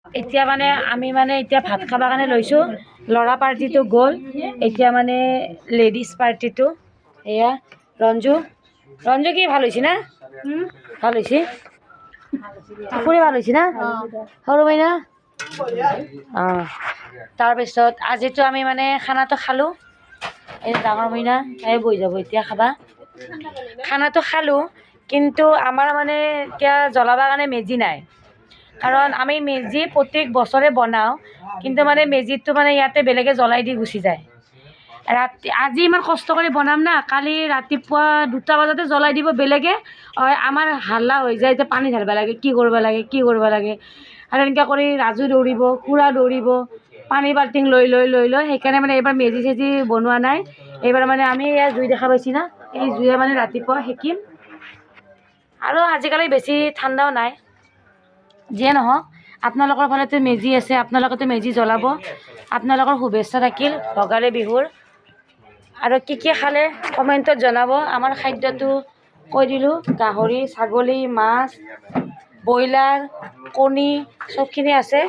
এতিয়া মানে আমি মানে এতিয়া ভাত খাবৰ কাৰণে লৈছোঁ। ল'ৰা পাৰ্টিটো গ'ল, এতিয়া মানে লেডিজ পাৰ্টিটো। এয়া ৰঞ্জু, ৰঞ্জু কি ভাল হৈছে না? ভাল হৈছে, ফুৰি ভাল হৈছে না? সৰু মাইনা অঁ। তাৰপিছত আজিতো আমি মানে খানাটো খালোঁ। এই ডাঙৰ মইনা এই বহি যাব এতিয়া খাবা। খানাটো খালোঁ, কিন্তু আমাৰ মানে এতিয়া জ্বলাবৰ কাৰণে মেজি নাই। কাৰণ আমি মেজি প্ৰত্যেক বছৰে বনাওঁ, কিন্তু মানে মেজিটো মানে ইয়াতে বেলেগে জ্বলাই দি গুচি যায়। ৰাতি আজি ইমান কষ্ট কৰি বনাম না, কালি ৰাতিপুৱা 2টা বজাতে জ্বলাই দিব বেলেগে। আমাৰ হাল্লা হৈ যায় যে পানী ঢালিব লাগে, কি কৰিব লাগে, কি কৰিব লাগে। আৰু এনেকৈ কৰি ৰাজু দৌৰিব, খুৰা দৌৰিব, পানী বাল্টিং লৈ লৈ লৈ লৈ। সেইকাৰণে মানে এইবাৰ মেজি চেজি বনোৱা নাই। এইবাৰ মানে আমি ইয়াত জুই দেখা পাইছি না, এই জুয়ে মানে ৰাতিপুৱা সেকিম। আৰু আজিকালি বেছি ঠাণ্ডাও নাই। যিয়ে নহওক, আপোনালোকৰ ফালেতো মেজি আছে, আপোনালোকেতো মেজি জ্বলাব। আপোনালোকৰ শুভেচ্ছা থাকিল ভোগালী বিহুৰ। আৰু কি কি খালে কমেণ্টত জনাব। আমাৰ খাদ্যটো কৈ দিলোঁ, গাহৰি, ছাগলী, মাছ, ব্ৰইলাৰ, কণী চবখিনি আছে।